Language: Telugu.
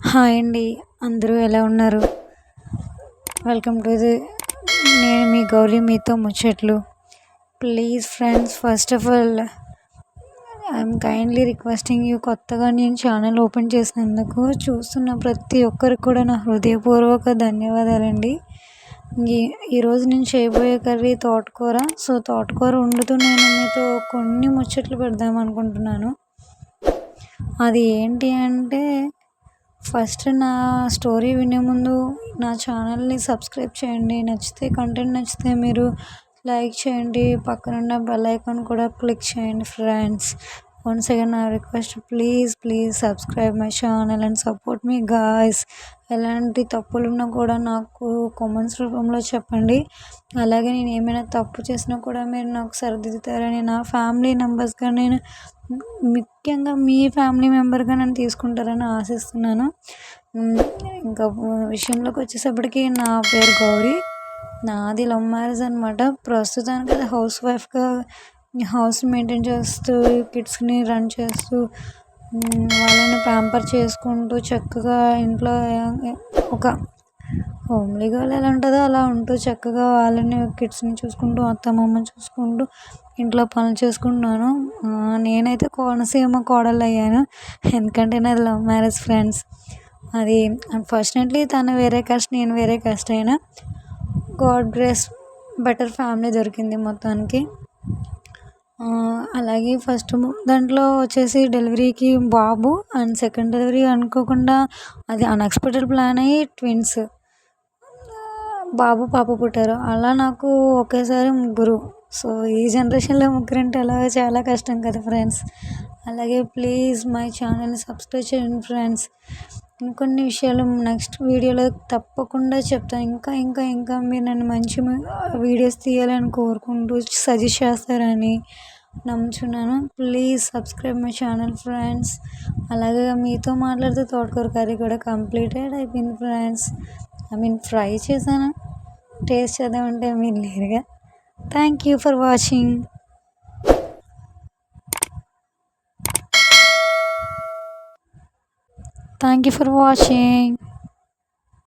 హాయ్ అండి. అందరూ ఎలా ఉన్నారు? వెల్కమ్ టు నేను మీ గౌరీ మీతో ముచ్చట్లు. Please friends, first of all I'm kindly requesting you, కొత్తగా నేను ఛానల్ ఓపెన్ చేసినందుకు చూస్తున్న ప్రతి ఒక్కరికి కూడా నా హృదయపూర్వక ధన్యవాదాలండి. ఈ ఈరోజు నేను చేయబోయే కర్రీ తోటకూర. తోటకూర వండుతూ నేను మీతో కొన్ని ముచ్చట్లు పెడదాం అనుకుంటున్నాను. అది ఏంటి అంటే, ఫస్ట్ నా స్టోరీ వినే ముందు నా ఛానల్ని సబ్స్క్రైబ్ చేయండి. కంటెంట్ నచ్చితే మీరు లైక్ చేయండి. పక్కనున్న బెల్ ఐకాన్ కూడా క్లిక్ చేయండి ఫ్రెండ్స్. వన్స్ అగైన్ నా request, please subscribe my channel and support me guys. ఎలాంటి తప్పులు ఉన్నా కూడా నాకు కామెంట్స్ రూపంలో చెప్పండి. అలాగే నేను ఏమైనా తప్పు చేసినా కూడా మీరు నాకు సరిదిద్దుతారని, నా ఫ్యామిలీ మెంబర్స్గా నేను ముఖ్యంగా మీ ఫ్యామిలీ మెంబర్గా నన్ను తీసుకుంటారని ఆశిస్తున్నాను. ఇంకా విషయంలోకి వచ్చేసప్పటికి, నా పేరు గౌరీ. నాది లవ్ మ్యారేజ్ అనమాట. ప్రస్తుతానికి అది హౌస్ వైఫ్గా హౌస్ మెయింటైన్ చేస్తూ, కిడ్స్ని రన్ చేస్తూ, వాళ్ళని ప్యాంపర్ చేసుకుంటూ, చక్కగా ఇంట్లో ఒక హోమ్లీ గర్ల్ ఎలా ఉంటుందో అలా ఉంటూ, చక్కగా వాళ్ళని కిడ్స్ని చూసుకుంటూ, అత్తమామని చూసుకుంటూ, ఇంట్లో పనులు చేసుకుంటున్నాను. నేనైతే కోనసీమ కోడలు అయ్యాను, ఎందుకంటే నాది లవ్ మ్యారేజ్ ఫ్రెండ్స్. అది అన్ఫార్చునేట్లీ తను వేరే కాస్ట్, నేను వేరే కాస్ట్ అయినా గాడ్ గ్రేస్ బెటర్ ఫ్యామిలీ దొరికింది మొత్తానికి. అలాగే ఫస్ట్ దాంట్లో వచ్చేసి డెలివరీకి బాబు, అండ్ సెకండ్ డెలివరీ అనుకోకుండా అది అన్ఎక్స్పెక్టెడ్ ప్లాన్ అయ్యి ట్విన్స్ బాబు పాప పుట్టారు. అలా నాకు ఒకేసారి ముగ్గురు. ఈ జనరేషన్లో ముగ్గురు అంటే చాలా కష్టం కదా ఫ్రెండ్స్. అలాగే ప్లీజ్ మై ఛానల్ని సబ్స్క్రైబ్ చేయండి ఫ్రెండ్స్. ఇంకొన్ని విషయాలు నెక్స్ట్ వీడియోలో తప్పకుండా చెప్తాను. ఇంకా మీరు నన్ను మంచి వీడియోస్ తీయాలని కోరుకుంటూ సజెస్ట్ చేస్తారని నమ్ముచున్నాను. Please subscribe my channel friends. అలాగే మీతో మాట్లాడితే తోటకూర కర్రీ కూడా కంప్లీటెడ్ అయిపోయింది ఫ్రెండ్స్. ఫ్రై చేశాను, టేస్ట్ చేద్దామంటే మీరు లేరుగా. Thank you for watching. Thank you for watching.